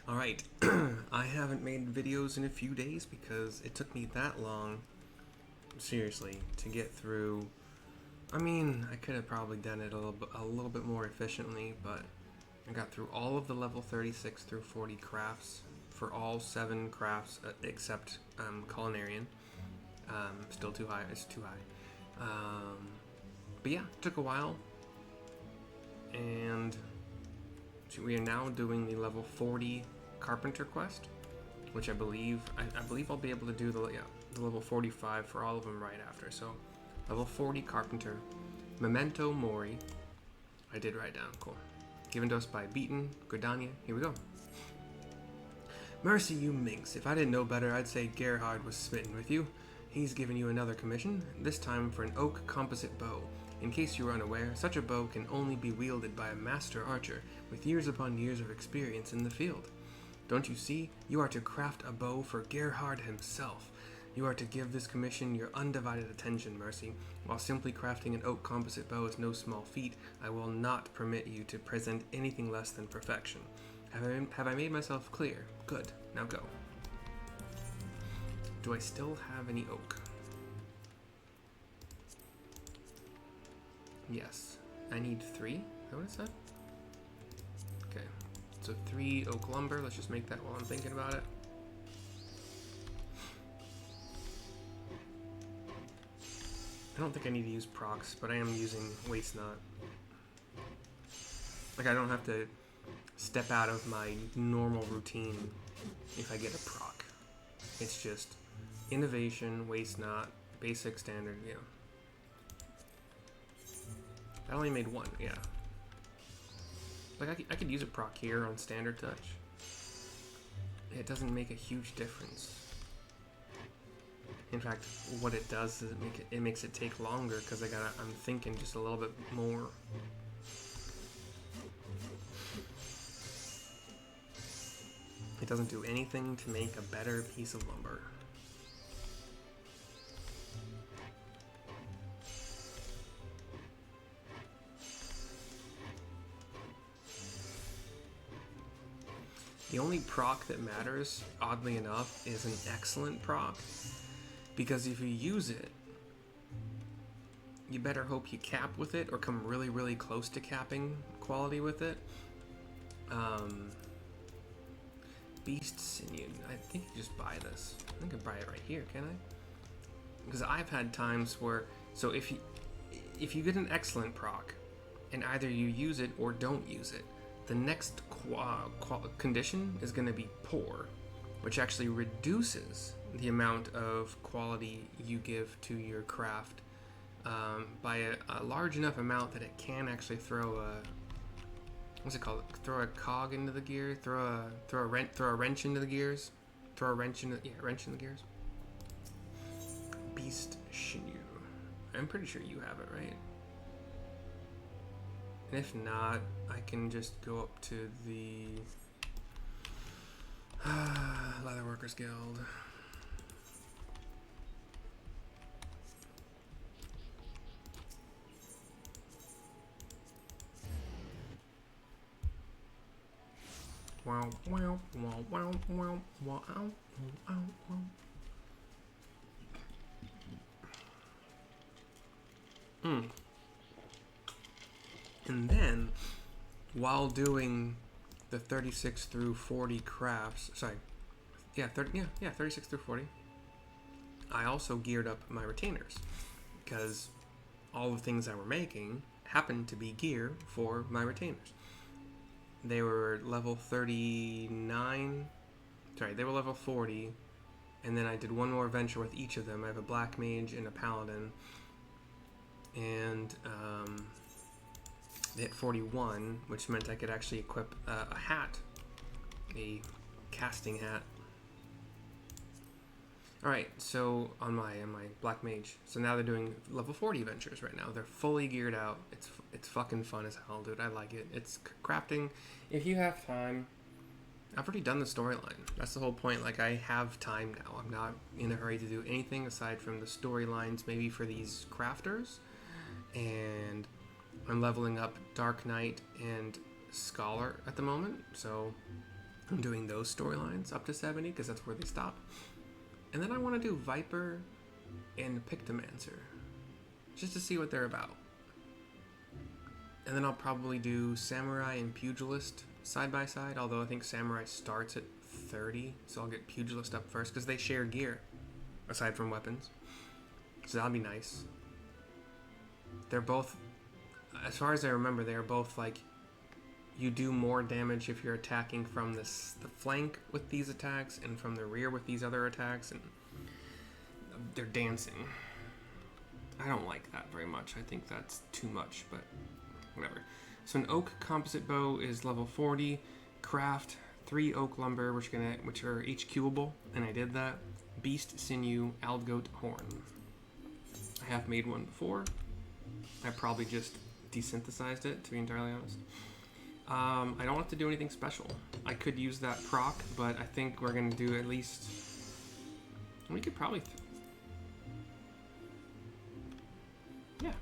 Alright, I haven't made videos in a few days because it took me that long, seriously, to get through. I mean, I could have probably done it a little bit more efficiently, but I got through all of the level 36 through 40 crafts for all 7 crafts except culinarian. Still too high, it's too high. But yeah, it took a while, and we are now doing the level 40 Carpenter quest, which I believe I'll be able to do the level 45 for all of them right after. So, level 40 Carpenter, Memento Mori. I did write down. Cool. Given to us by Beatin, Gordania. Here we go. Mercy, you minx. If I didn't know better, I'd say Gairhard was smitten with you. He's given you another commission, this time for an oak composite bow. In case you were unaware, such a bow can only be wielded by a master archer with years upon years of experience in the field. Don't you see? You are to craft a bow for Gairhard himself. You are to give this commission your undivided attention, Mercy. While simply crafting an oak composite bow is no small feat, I will not permit you to present anything less than perfection. Have I made myself clear? Good. Now go. Do I still have any oak? Yes. I need 3? Is that what it said? Okay. So 3 oak lumber. Let's just make that while I'm thinking about it. I don't think I need to use procs, but I am using waste not. Like, I don't have to step out of my normal routine if I get a proc. It's just innovation, waste not, basic, standard, yeah. I only made 1, yeah. Like, I could use a proc here on standard touch. It doesn't make a huge difference. In fact, what it does is it makes it take longer because I'm thinking just a little bit more. It doesn't do anything to make a better piece of lumber. The only proc that matters, oddly enough, is an excellent proc. Because if you use it, you better hope you cap with it or come really, really close to capping quality with it. Beast Sinew. I think you just buy this. I think I buy it right here, can I? Because I've had times where, so if you get an excellent proc, and either you use it or don't use it, the next condition is going to be poor, which actually reduces the amount of quality you give to your craft by a large enough amount that it can actually throw a what's it called? Throw a cog into the gear. Throw a wrench into the gears. Throw a wrench into the gears. Beast Sinew. I'm pretty sure you have it, right? And if not, I can just go up to the Leatherworkers Guild. Wow, wow, wow, wow, wow, wow, wow, wow. And then, while doing the 36 through 40 crafts, 36 through 40, I also geared up my retainers, because all the things I were making happened to be gear for my retainers. They were level 39, they were level 40, and then I did one more venture with each of them. I have a black mage and a paladin, and they hit 41, which meant I could actually equip a hat, a casting hat. Alright, so on my black mage, so now they're doing level 40 ventures right now. They're fully geared out. It's fucking fun as hell, dude. I like it. It's crafting. If you have time, I've already done the storyline. That's the whole point. Like, I have time now. I'm not in a hurry to do anything aside from the storylines, maybe for these crafters. And I'm leveling up Dark Knight and Scholar at the moment, so I'm doing those storylines up to 70 because that's where they stop. And then I want to do Viper and Pictomancer just to see what they're about. And then I'll probably do Samurai and Pugilist side by side, although I think Samurai starts at 30, so I'll get Pugilist up first because they share gear aside from weapons. So that'll be nice. They're both, as far as I remember, they are both like, you do more damage if you're attacking from the flank with these attacks and from the rear with these other attacks, and they're dancing. I don't like that very much. I think that's too much, but whatever. So an oak composite bow is level 40. Craft 3 oak lumber, which are each cubable, and I did that. Beast sinew, algoat horn. I have made one before. I probably just desynthesized it, to be entirely honest. I don't have to do anything special. I could use that proc, but I think we're going to do at least... We could probably... Yeah.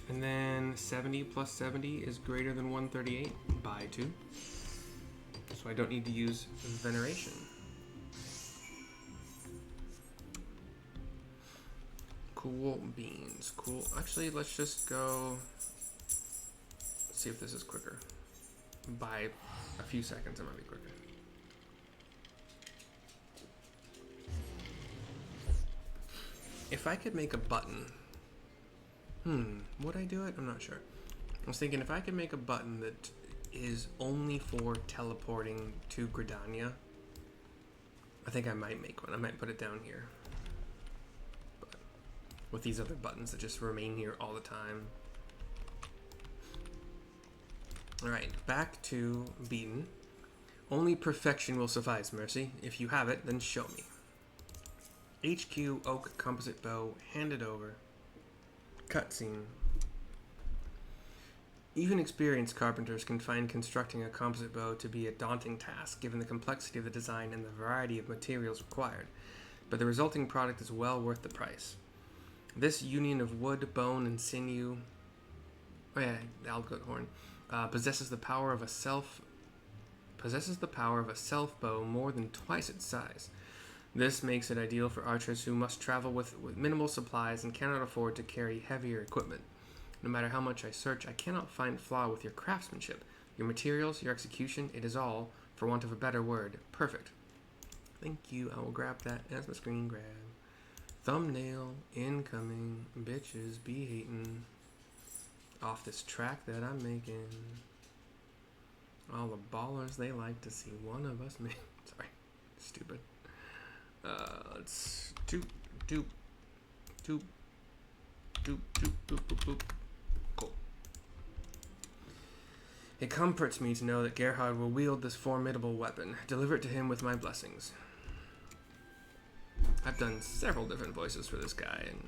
And then 70 plus 70 is greater than 138 by 2. So I don't need to use Veneration. Cool beans. Cool. Actually, let's just go... see if this is quicker. By a few seconds, it might be quicker. If I could make a button... would I do it? I'm not sure. I was thinking if I could make a button that is only for teleporting to Gridania, I think I might make one. I might put it down here. But with these other buttons that just remain here all the time. Alright, back to Beatin. Only perfection will suffice, Mercy. If you have it, then show me. HQ oak composite bow, handed over. Cutscene. Even experienced carpenters can find constructing a composite bow to be a daunting task, given the complexity of the design and the variety of materials required, but the resulting product is well worth the price. This union of wood, bone, and sinew... Oh yeah, the algoat horn. Possesses the power of a self bow more than twice its size. This makes it ideal for archers who must travel with minimal supplies and cannot afford to carry heavier equipment. No matter how much I search, I cannot find flaw with your craftsmanship, your materials, your execution. It is all, for want of a better word, perfect. Thank you. I will grab that as my screen grab. Thumbnail incoming. Bitches be hating. Off this track that I'm making. All the ballers, they like to see one of us make. Sorry, stupid. Let's doop, doop, doop, doop, doop, doop, doop, doop. Cool. It comforts me to know that Gairhard will wield this formidable weapon. Deliver it to him with my blessings. I've done several different voices for this guy, and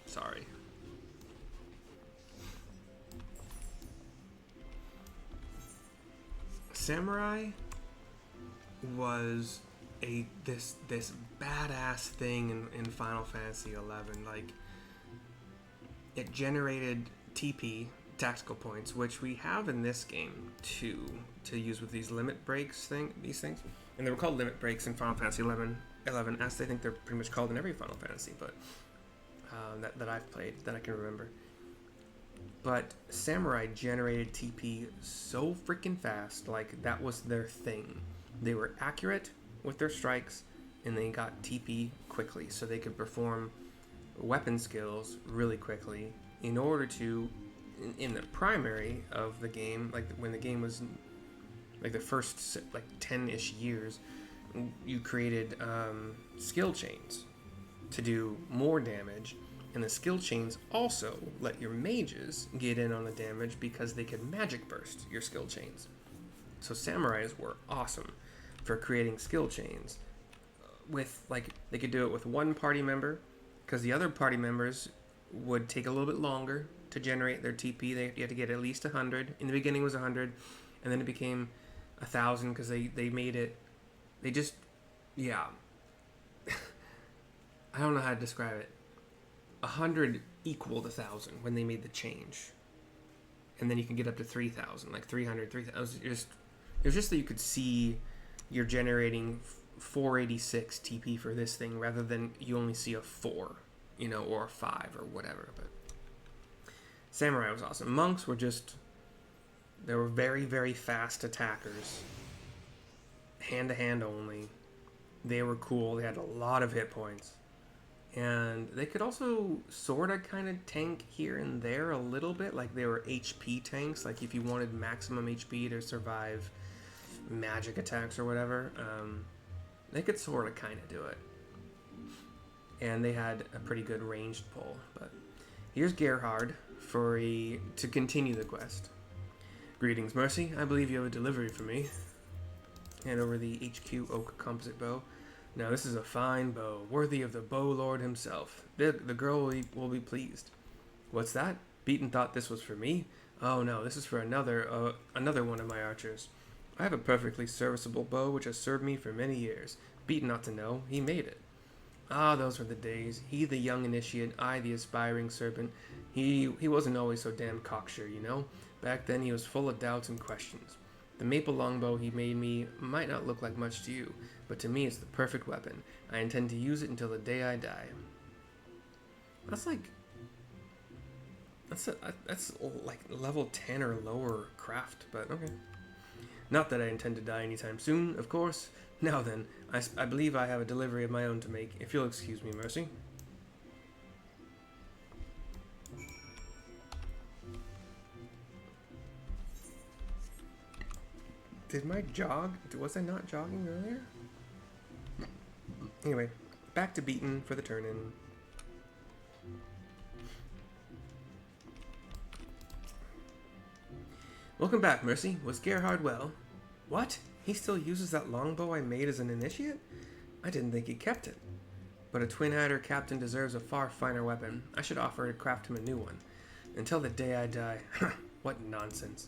sorry. Samurai was this badass thing in Final Fantasy XI. Like, it generated TP, tactical points, which we have in this game too, to use with these limit breaks these things. And they were called limit breaks in Final Fantasy 11, as I think they're pretty much called in every Final Fantasy, but that I've played, that I can remember. But Samurai generated TP so freaking fast, like that was their thing. They were accurate with their strikes, and they got TP quickly, so they could perform weapon skills really quickly in order to, in the primary of the game, like when the game was like the first like 10-ish years, you created skill chains to do more damage. And the skill chains also let your mages get in on the damage because they could magic burst your skill chains. So samurais were awesome for creating skill chains. With, like, they could do it with one party member, because the other party members would take a little bit longer to generate their TP. You had to get at least 100. In the beginning it was 100, and then it became 1,000 because they made it. They just, yeah. I don't know how to describe it. 100 equaled 1,000 when they made the change. and then you can get up to 3,000, like 300, 3,000. It was just that you could see you're generating 486 TP for this thing rather than you only see a 4, you know, or a 5 or whatever. But Samurai was awesome. Monks were just, they were very, very fast attackers. Hand to hand only. They were cool. They had a lot of hit points. And they could also sort of kind of tank here and there a little bit. Like they were HP tanks. Like if you wanted maximum HP to survive magic attacks or whatever, they could sort of kind of do it. And they had a pretty good ranged pull. But here's Gairhard to continue the quest. Greetings, Mercy. I believe you have a delivery for me. Hand over the HQ Oak Composite Bow. Now this is a fine bow, worthy of the Bow Lord himself. The girl will be pleased. What's that? Beatin thought this was for me? Oh no, this is for another one of my archers. I have a perfectly serviceable bow which has served me for many years. Beatin ought to know, he made it. Ah, those were the days. He the young initiate, I the aspiring serpent. He wasn't always so damn cocksure, you know? Back then he was full of doubts and questions. The maple longbow he made me might not look like much to you, but to me it's the perfect weapon. I intend to use it until the day I die. That's like level 10 or lower craft, but okay. Not that I intend to die anytime soon, of course. Now then, I believe I have a delivery of my own to make, if you'll excuse me, Mercy. Was I not jogging earlier? Anyway, back to Beatin for the turn-in. Welcome back, Mercy. Was Gairhard well? What? He still uses that longbow I made as an initiate? I didn't think he kept it. But a twin-hatter captain deserves a far finer weapon. I should offer to craft him a new one. Until the day I die. What nonsense.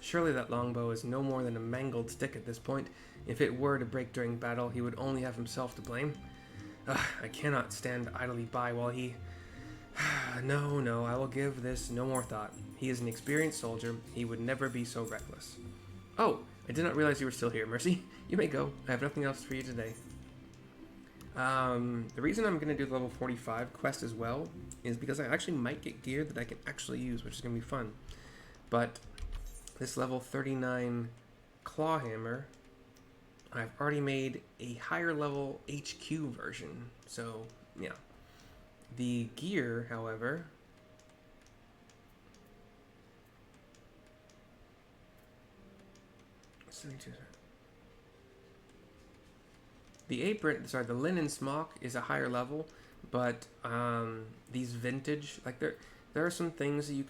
Surely that longbow is no more than a mangled stick at this point. If it were to break during battle, he would only have himself to blame. I cannot stand idly by while he... No, I will give this no more thought. He is an experienced soldier. He would never be so reckless. Oh, I did not realize you were still here, Mercy. You may go. I have nothing else for you today. The reason I'm going to do the level 45 quest as well is because I actually might get gear that I can actually use, which is going to be fun. But this level 39 claw hammer, I've already made a higher level HQ version. So, yeah. The gear, however... The linen smock is a higher level, but these vintage, like there are some things that you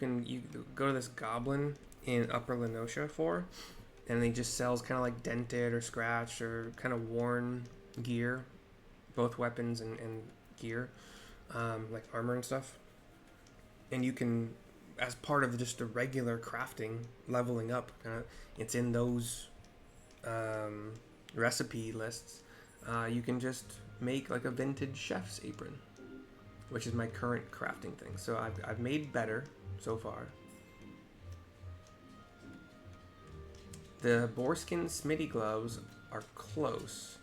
go to this goblin in Upper Lenosha for, and he just sells kind of like dented or scratched or kind of worn gear, both weapons and gear, like armor and stuff. And you can, as part of just the regular crafting, leveling up, it's in those recipe lists. You can just make like a vintage chef's apron, which is my current crafting thing. So I've made better so far. The boarskin smitty gloves are close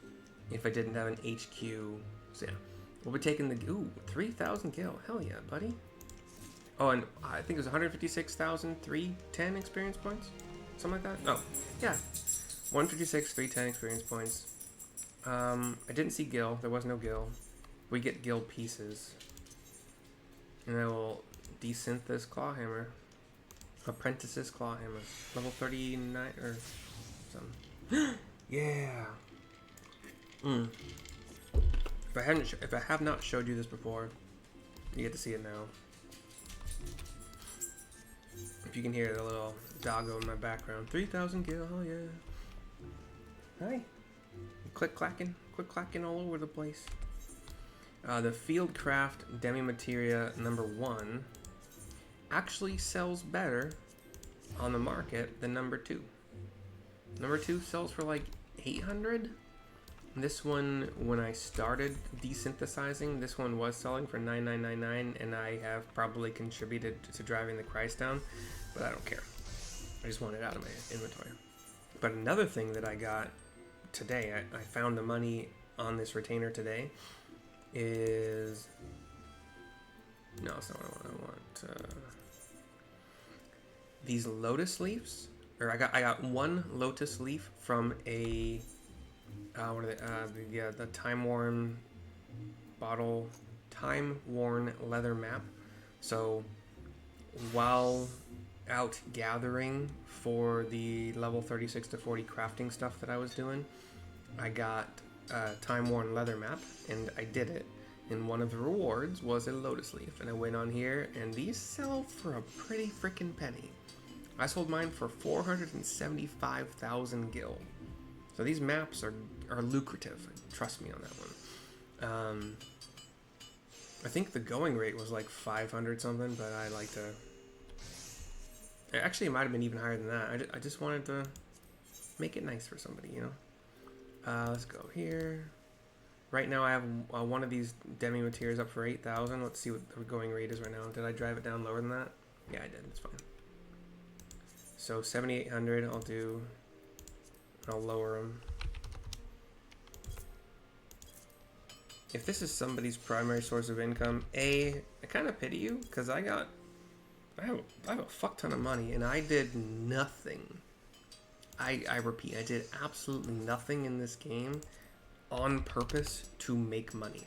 if I didn't have an HQ. So yeah, we'll be taking the 3,000 gil. Hell yeah, buddy. Oh, and I think it was 156,310 experience points, something like that. Oh, yeah, 156, 310 experience points. I didn't see gil. There was no gil. We get gil pieces, and I will desynth this claw hammer. Apprentice's claw hammer, level 39 or something. Yeah. If I have not showed you this before, you get to see it now. If you can hear the little doggo in my background, 3,000 gil. Oh yeah. Hi. Click clacking all over the place. The Fieldcraft Demi-Materia #1 actually sells better on the market than #2. #2 sells for like 800. This one, when I started desynthesizing, this one was selling for 9,999, and I have probably contributed to driving the price down. but I don't care. I just want it out of my inventory. But another thing that I got today, I found the money on this retainer today, is... No, it's not what I want. These lotus leaves, or I got one lotus leaf from a what are they? The time-worn bottle, time-worn leather map. So while out gathering for the level 36 to 40 crafting stuff that I was doing, I got a time-worn leather map, and I did it. And one of the rewards was a lotus leaf. And I went on here, and these sell for a pretty freaking penny. I sold mine for 475,000 gil. So these maps are lucrative. Trust me on that one. I think the going rate was like 500 something, but I like to... Actually, it might have been even higher than that. I just wanted to make it nice for somebody, you know? Let's go here. Right now I have one of these demi materials up for 8,000. Let's see what the going rate is right now. Did I drive it down lower than that? Yeah, I did. It's fine. So 7,800 I'll do. I'll lower them. If this is somebody's primary source of income, I kind of pity you, because I have a fuck ton of money and I did nothing. I repeat, I did absolutely nothing in this game on purpose to make money.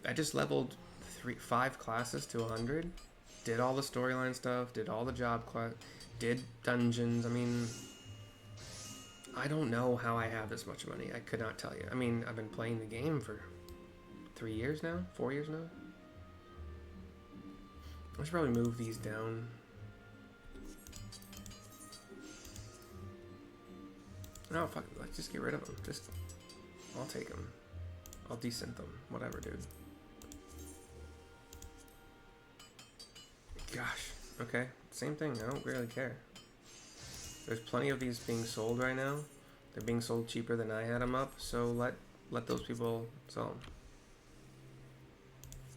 I just leveled 5 classes to 100, did all the storyline stuff, did all the job class, did dungeons. I mean, I don't know how I have this much money. I could not tell you. I mean, I've been playing the game for 3 years now, 4 years now. I should probably move these down. No, fuck it. Let's just get rid of them. I'll take them. I'll descent them. Whatever, dude. Gosh. Okay. Same thing. I don't really care. There's plenty of these being sold right now. They're being sold cheaper than I had them up, so let those people sell them.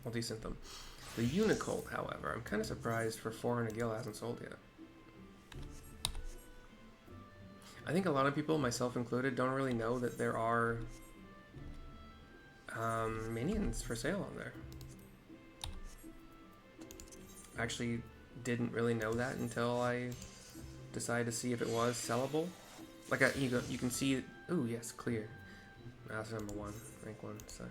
I'll descent them. The Unicold, however, I'm kind of surprised for 400 gil hasn't sold yet. I think a lot of people, myself included, don't really know that there are minions for sale on there. I actually didn't really know that until I decided to see if it was sellable. Like you can see, ooh yes, clear. That's number 1, rank 1. So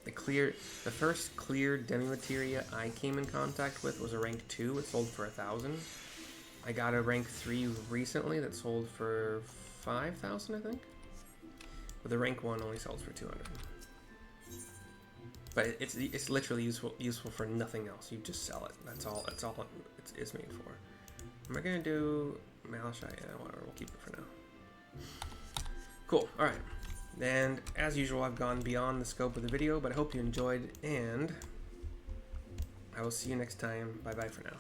the first clear demi materia I came in contact with was a rank 2. It sold for 1,000. I got a rank 3 recently that sold for 5,000, I think. But the rank 1 only sells for 200. But it's literally useful for nothing else. You just sell it. That's all it's made for. Am I gonna do Malachite? Yeah, whatever. We'll keep it for now. Cool. All right. And as usual, I've gone beyond the scope of the video, but I hope you enjoyed, and I will see you next time. Bye bye for now.